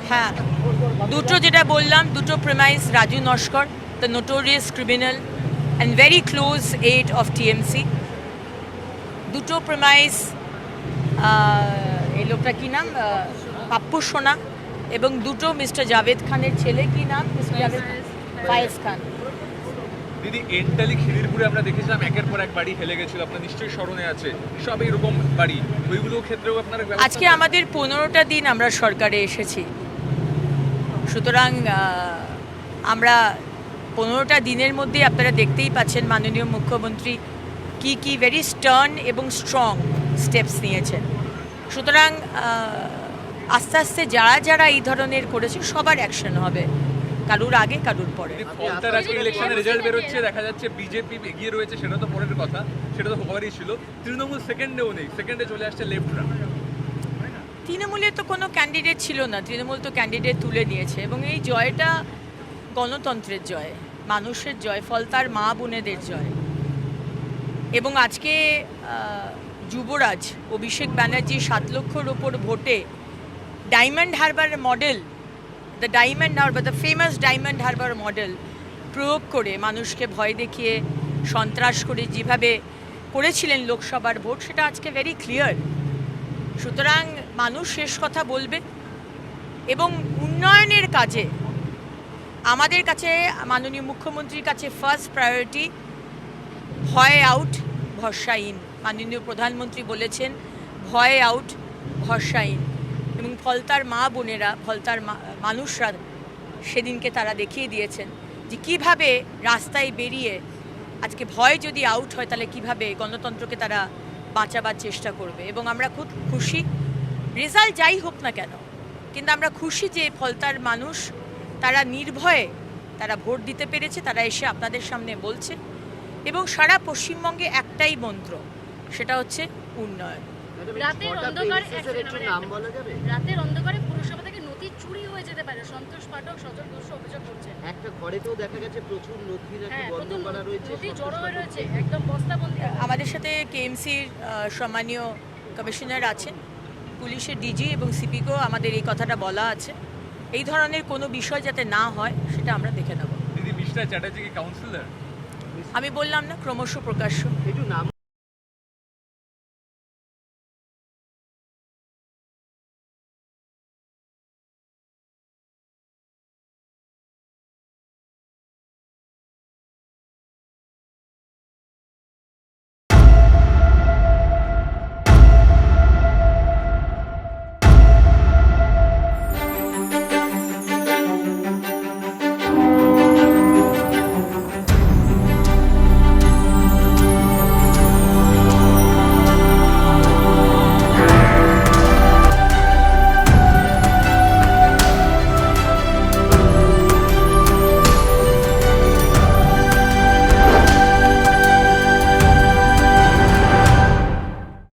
হ্যাঁ, দুটো যেটা বললাম, দুটো premise Raju Naskar, the notorious criminal and very close aide of TMC. দুটো প্রেমাইস, এই লোকটা কী নাম, পাপ্পু সোনা, এবং দুটো মিস্টার জাভেদ খানের ছেলে, কি নাম, মিস্টার জাভেদ ফায়েজ খান। দিদি, এন্টালি খিদিরপুরে আমরা দেখেছিলাম একের পর এক বাড়ি হেলে গেছিল, আপনার নিশ্চয়ই স্মরণে আছে সব এরকম বাড়ি, ওইগুলো ক্ষেত্রেও আপনারা আজকে আমাদের 15টা দিন আমরা সরকারে এসেছি, সুতরাং আমরা 15টা দিনের মধ্যে আপনারা দেখতেই পাচ্ছেন মাননীয় মুখ্যমন্ত্রী কি ভেরি স্টার্ন এবং স্ট্রং স্টেপস নিয়েছেন। সুতরাং আস্তে আস্তে যারা এই ধরনের করেছে সবার অ্যাকশন হবে, কারুর আগে কারুর পরে। ফলতার আজকে ইলেকশনের রেজাল্ট বেরোচ্ছে, দেখা যাচ্ছে বিজেপি এগিয়ে রয়েছে, সেটা তো পরের কথা, সেটা তো হওয়ারই ছিল। তৃণমূল সেকেন্ডেও নেই, সেকেন্ডে চলে আসছে লেফটরা। তৃণমূলে তো কোনো ক্যান্ডিডেট ছিল না, তৃণমূল তো ক্যান্ডিডেট তুলে নিয়েছে, এবং এই জয়টা গণতন্ত্রের জয়, মানুষের জয়, ফলতার মা বোনেদের জয়। এবং আজকে যুবরাজ অভিষেক ব্যানার্জি 7 লক্ষর ওপর ভোটে diamond Harbour model, the famous diamond Harbour model প্রয়োগ করে মানুষকে ভয় দেখিয়ে সন্ত্রাস করে যেভাবে করেছিলেন লোকসভার ভোট, সেটা আজকে ভেরি ক্লিয়ার। সুতরাং মানুষ শেষ কথা বলবে, এবং উন্নয়নের কাজে আমাদের কাছে, মাননীয় মুখ্যমন্ত্রীর কাছে ফার্স্ট প্রায়োরিটি ভয় আউট ভরসা ইন। মাননীয় প্রধানমন্ত্রী বলেছেন ভয় আউট ভরসা ইন, এবং ফলতার মা বোনেরা, ফলতার মানুষরা সেদিনকে তারা দেখিয়ে দিয়েছেন যে কিভাবে রাস্তায় বেরিয়ে আজকে ভয় যদি আউট হয় তাহলে কিভাবে গণতন্ত্রকে তারা বাঁচাবার চেষ্টা করবে। এবং আমরা খুব খুশি, রেজাল্ট যাই হোক না কেন, কিন্তু আমরা খুশি যে ফলতার মানুষ তারা নির্ভয়ে তারা ভোট দিতে পেরেছে, তারা এসে আপনাদের সামনে বলছে, এবং সারা পশ্চিমবঙ্গে একটাই মন্ত্র, সেটা হচ্ছে উন্নয়ন। রাতের অন্ধকারে পুরসভা থেকে নথি চুরি হয়ে যেতে পারে, সন্তোষ পাঠক সজল ঘোষ অভিযোগ করছেন। একটা ঘরেতেও দেখা গেছে প্রচুর নথি বন্ধ করা রয়েছে, নথি জড়ো হয়ে রয়েছে, একদম বস্তাবন্দি। আমাদের সাথে কেএমসির সম্মানীয় কমিশনার আছেন, পুলিশের ডিজি এবং সিপিকেও আমাদের এই কথাটা বলা আছে। এই ধরনের কোনো বিষয় যাতে না হয় সেটা আমরা দেখে নেব। দিদি, মিস্টার চ্যাটার্জি কি কাউন্সিলর? আমি বললাম না, ক্রমশ প্রকাশ্য। একটু নাম